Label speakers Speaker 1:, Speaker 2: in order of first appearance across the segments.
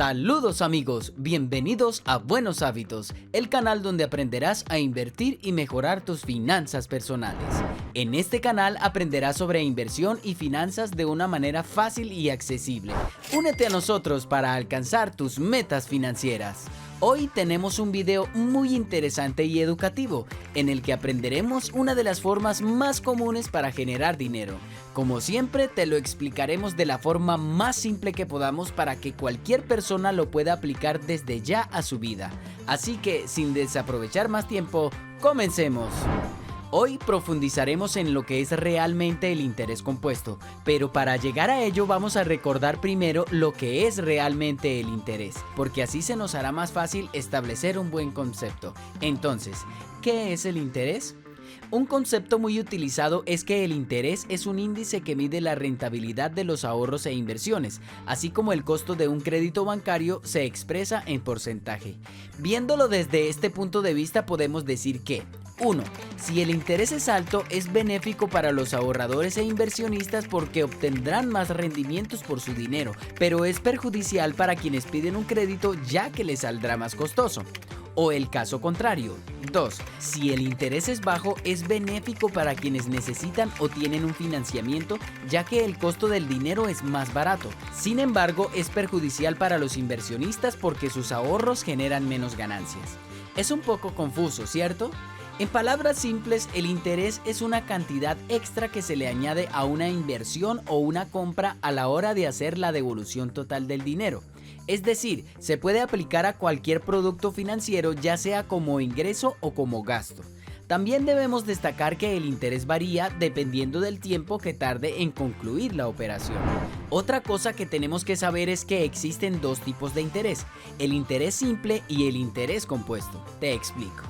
Speaker 1: Saludos amigos, bienvenidos a Buenos Hábitos, el canal donde aprenderás a invertir y mejorar tus finanzas personales. En este canal aprenderás sobre inversión y finanzas de una manera fácil y accesible. Únete a nosotros para alcanzar tus metas financieras. Hoy tenemos un video muy interesante y educativo, en el que aprenderemos una de las formas más comunes para generar dinero. Como siempre, te lo explicaremos de la forma más simple que podamos para que cualquier persona lo pueda aplicar desde ya a su vida. Así que, sin desaprovechar más tiempo, comencemos. Hoy profundizaremos en lo que es realmente el interés compuesto, pero para llegar a ello vamos a recordar primero lo que es realmente el interés, porque así se nos hará más fácil establecer un buen concepto. Entonces, ¿qué es el interés? Un concepto muy utilizado es que el interés es un índice que mide la rentabilidad de los ahorros e inversiones, así como el costo de un crédito bancario se expresa en porcentaje. Viéndolo desde este punto de vista podemos decir que 1. Si el interés es alto, es benéfico para los ahorradores e inversionistas porque obtendrán más rendimientos por su dinero, pero es perjudicial para quienes piden un crédito ya que les saldrá más costoso. O el caso contrario. 2. Si el interés es bajo, es benéfico para quienes necesitan o tienen un financiamiento, ya que el costo del dinero es más barato. Sin embargo, es perjudicial para los inversionistas porque sus ahorros generan menos ganancias. Es un poco confuso, ¿cierto? En palabras simples, el interés es una cantidad extra que se le añade a una inversión o una compra a la hora de hacer la devolución total del dinero. Es decir, se puede aplicar a cualquier producto financiero, ya sea como ingreso o como gasto. También debemos destacar que el interés varía dependiendo del tiempo que tarde en concluir la operación. Otra cosa que tenemos que saber es que existen dos tipos de interés, el interés simple y el interés compuesto. Te explico.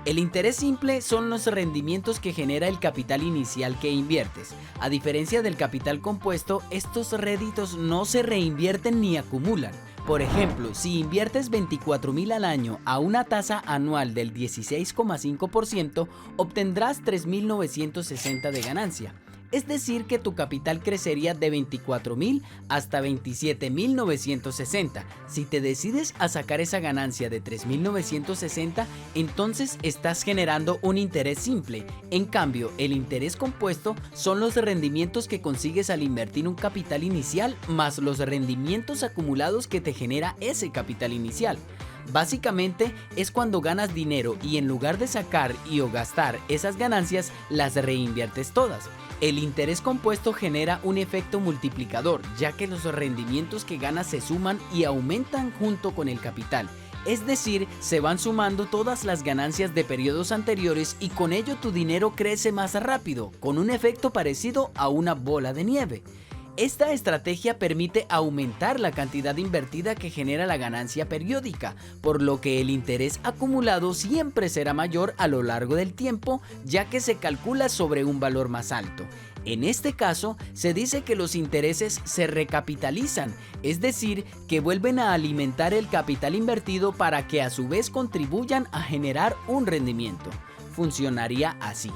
Speaker 1: El interés simple son los rendimientos que genera el capital inicial que inviertes. A diferencia del capital compuesto, estos réditos no se reinvierten ni acumulan. Por ejemplo, si inviertes 24,000 al año a una tasa anual del 16,5%, obtendrás 3,960 de ganancia. Es decir, que tu capital crecería de 24,000 hasta 27,960. Si te decides a sacar esa ganancia de 3,960, entonces estás generando un interés simple. En cambio, el interés compuesto son los rendimientos que consigues al invertir un capital inicial más los rendimientos acumulados que te genera ese capital inicial. Básicamente es cuando ganas dinero y en lugar de sacar y o gastar esas ganancias, las reinviertes todas. El interés compuesto genera un efecto multiplicador, ya que los rendimientos que ganas se suman y aumentan junto con el capital. Es decir, se van sumando todas las ganancias de periodos anteriores y con ello tu dinero crece más rápido, con un efecto parecido a una bola de nieve. Esta estrategia permite aumentar la cantidad invertida que genera la ganancia periódica, por lo que el interés acumulado siempre será mayor a lo largo del tiempo, ya que se calcula sobre un valor más alto. En este caso, se dice que los intereses se recapitalizan, es decir, que vuelven a alimentar el capital invertido para que a su vez contribuyan a generar un rendimiento. Funcionaría así.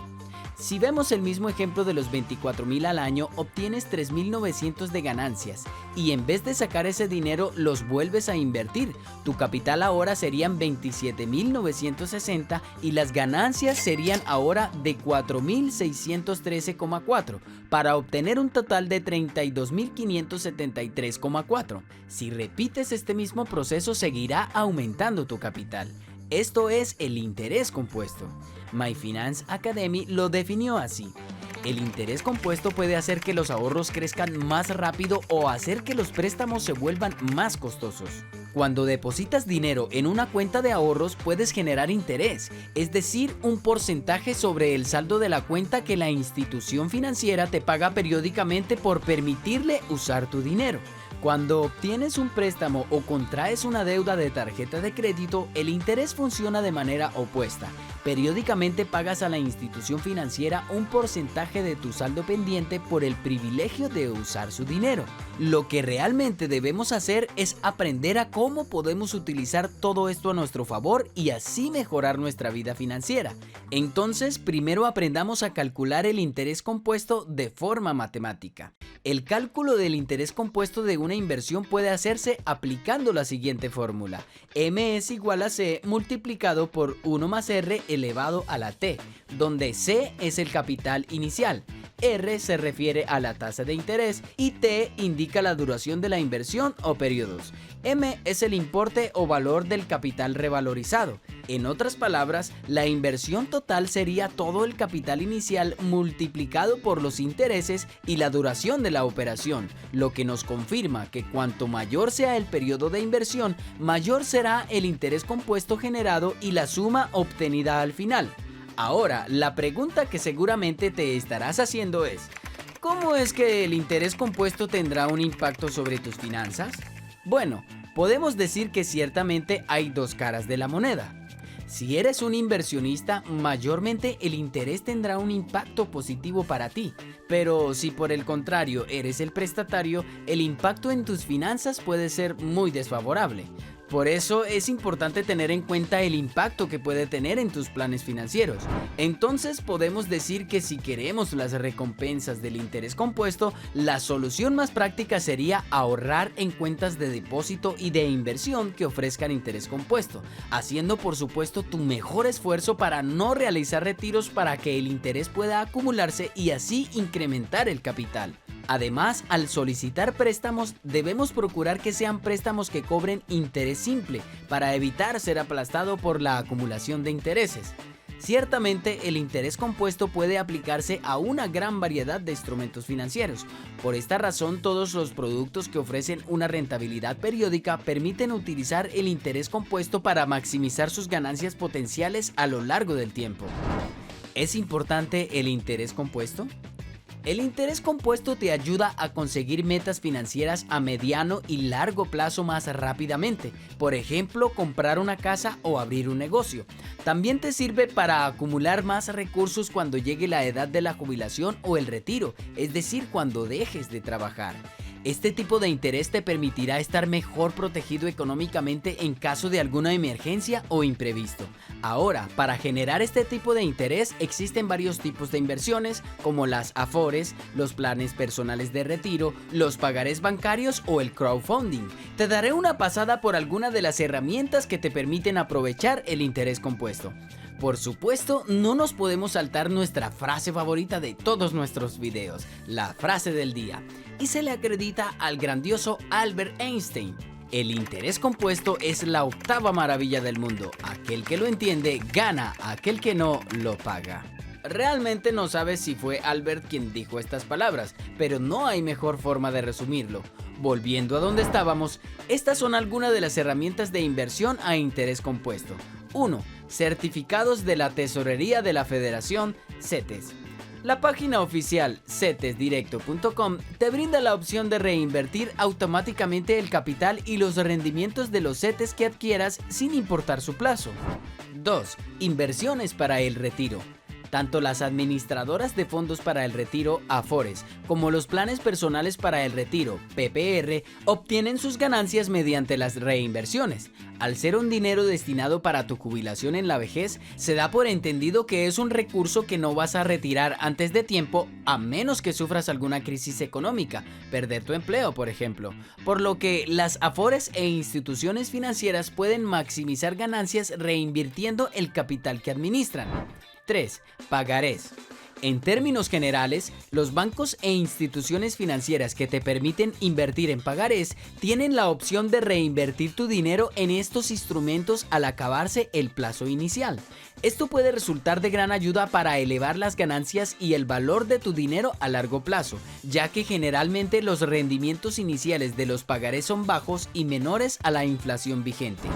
Speaker 1: Si vemos el mismo ejemplo de los 24,000 al año, obtienes 3,900 de ganancias y en vez de sacar ese dinero los vuelves a invertir. Tu capital ahora serían 27,960 y las ganancias serían ahora de 4,613,4 para obtener un total de 32,573,4. Si repites este mismo proceso seguirá aumentando tu capital. Esto es el interés compuesto. My Finance Academy lo definió así. El interés compuesto puede hacer que los ahorros crezcan más rápido o hacer que los préstamos se vuelvan más costosos. Cuando depositas dinero en una cuenta de ahorros puedes generar interés, es decir, un porcentaje sobre el saldo de la cuenta que la institución financiera te paga periódicamente por permitirle usar tu dinero. Cuando obtienes un préstamo o contraes una deuda de tarjeta de crédito, el interés funciona de manera opuesta. Periódicamente pagas a la institución financiera un porcentaje de tu saldo pendiente por el privilegio de usar su dinero. Lo que realmente debemos hacer es aprender a cómo podemos utilizar todo esto a nuestro favor y así mejorar nuestra vida financiera. Entonces, primero aprendamos a calcular el interés compuesto de forma matemática. El cálculo del interés compuesto de una una inversión puede hacerse aplicando la siguiente fórmula. M es igual a C multiplicado por 1 más R elevado a la T, donde C es el capital inicial, R se refiere a la tasa de interés y T indica la duración de la inversión o periodos. M es el importe o valor del capital revalorizado. En otras palabras, la inversión total sería todo el capital inicial multiplicado por los intereses y la duración de la operación, lo que nos confirma que cuanto mayor sea el periodo de inversión, mayor será el interés compuesto generado y la suma obtenida al final. Ahora, la pregunta que seguramente te estarás haciendo es: ¿cómo es que el interés compuesto tendrá un impacto sobre tus finanzas? Bueno, podemos decir que ciertamente hay dos caras de la moneda. Si eres un inversionista, mayormente el interés tendrá un impacto positivo para ti, pero si por el contrario eres el prestatario, el impacto en tus finanzas puede ser muy desfavorable. Por eso es importante tener en cuenta el impacto que puede tener en tus planes financieros. Entonces podemos decir que si queremos las recompensas del interés compuesto, la solución más práctica sería ahorrar en cuentas de depósito y de inversión que ofrezcan interés compuesto, haciendo por supuesto tu mejor esfuerzo para no realizar retiros para que el interés pueda acumularse y así incrementar el capital. Además, al solicitar préstamos, debemos procurar que sean préstamos que cobren interés simple para evitar ser aplastado por la acumulación de intereses. Ciertamente, el interés compuesto puede aplicarse a una gran variedad de instrumentos financieros. Por esta razón, todos los productos que ofrecen una rentabilidad periódica permiten utilizar el interés compuesto para maximizar sus ganancias potenciales a lo largo del tiempo. ¿Es importante el interés compuesto? El interés compuesto te ayuda a conseguir metas financieras a mediano y largo plazo más rápidamente. Por ejemplo, comprar una casa o abrir un negocio. También te sirve para acumular más recursos cuando llegue la edad de la jubilación o el retiro, es decir, cuando dejes de trabajar. Este tipo de interés te permitirá estar mejor protegido económicamente en caso de alguna emergencia o imprevisto. Ahora, para generar este tipo de interés existen varios tipos de inversiones como las Afores, los planes personales de retiro, los pagarés bancarios o el crowdfunding. Te daré una pasada por alguna de las herramientas que te permiten aprovechar el interés compuesto. Por supuesto, no nos podemos saltar nuestra frase favorita de todos nuestros videos, la frase del día, y se le acredita al grandioso Albert Einstein. El interés compuesto es la octava maravilla del mundo. Aquel que lo entiende gana, aquel que no lo paga. Realmente no sabes si fue Albert quien dijo estas palabras, pero no hay mejor forma de resumirlo. Volviendo a donde estábamos, estas son algunas de las herramientas de inversión a interés compuesto. 1. Certificados de la Tesorería de la Federación, CETES. La página oficial cetesdirecto.com te brinda la opción de reinvertir automáticamente el capital y los rendimientos de los CETES que adquieras sin importar su plazo. 2. Inversiones para el retiro. Tanto las administradoras de fondos para el retiro, Afores, como los planes personales para el retiro, PPR, obtienen sus ganancias mediante las reinversiones. Al ser un dinero destinado para tu jubilación en la vejez, se da por entendido que es un recurso que no vas a retirar antes de tiempo a menos que sufras alguna crisis económica, perder tu empleo, por ejemplo. Por lo que las Afores e instituciones financieras pueden maximizar ganancias reinvirtiendo el capital que administran. 3. Pagarés. En términos generales, los bancos e instituciones financieras que te permiten invertir en pagarés tienen la opción de reinvertir tu dinero en estos instrumentos al acabarse el plazo inicial. Esto puede resultar de gran ayuda para elevar las ganancias y el valor de tu dinero a largo plazo, ya que generalmente los rendimientos iniciales de los pagarés son bajos y menores a la inflación vigente.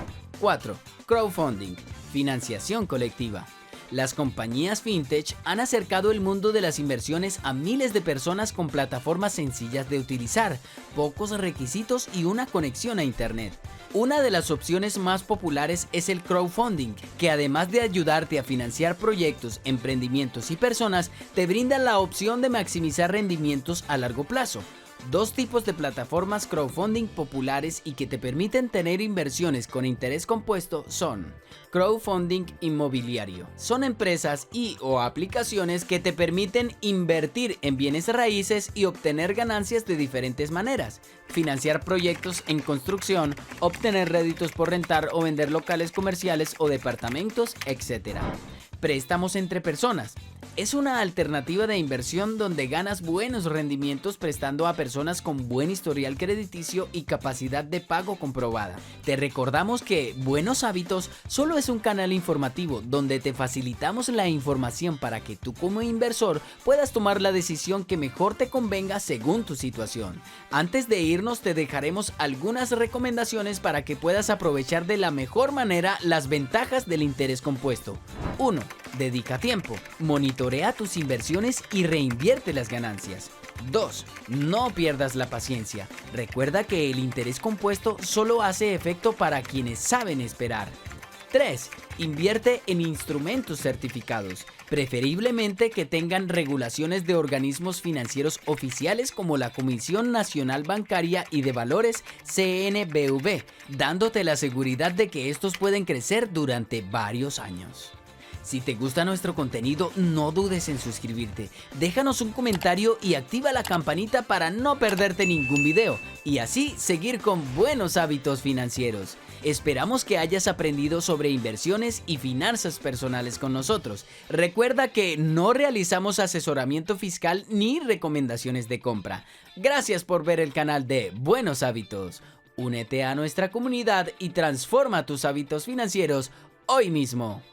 Speaker 1: 4. Crowdfunding. Financiación colectiva. Las compañías fintech han acercado el mundo de las inversiones a miles de personas con plataformas sencillas de utilizar, pocos requisitos y una conexión a internet. Una de las opciones más populares es el crowdfunding, que además de ayudarte a financiar proyectos, emprendimientos y personas, te brinda la opción de maximizar rendimientos a largo plazo. Dos tipos de plataformas crowdfunding populares y que te permiten tener inversiones con interés compuesto son crowdfunding inmobiliario. Son empresas o aplicaciones que te permiten invertir en bienes raíces y obtener ganancias de diferentes maneras. Financiar proyectos en construcción, obtener réditos por rentar o vender locales comerciales o departamentos, etc. Préstamos entre personas. Es una alternativa de inversión donde ganas buenos rendimientos prestando a personas con buen historial crediticio y capacidad de pago comprobada. Te recordamos que Buenos Hábitos solo es un canal informativo donde te facilitamos la información para que tú como inversor puedas tomar la decisión que mejor te convenga según tu situación. Antes de irnos te dejaremos algunas recomendaciones para que puedas aprovechar de la mejor manera las ventajas del interés compuesto. 1. Dedica tiempo. Monitorea tus inversiones y reinvierte las ganancias. 2. No pierdas la paciencia. Recuerda que el interés compuesto solo hace efecto para quienes saben esperar. 3. Invierte en instrumentos certificados, preferiblemente que tengan regulaciones de organismos financieros oficiales como la Comisión Nacional Bancaria y de Valores CNBV, dándote la seguridad de que estos pueden crecer durante varios años. Si te gusta nuestro contenido, no dudes en suscribirte, déjanos un comentario y activa la campanita para no perderte ningún video y así seguir con buenos hábitos financieros. Esperamos que hayas aprendido sobre inversiones y finanzas personales con nosotros. Recuerda que no realizamos asesoramiento fiscal ni recomendaciones de compra. Gracias por ver el canal de Buenos Hábitos. Únete a nuestra comunidad y transforma tus hábitos financieros hoy mismo.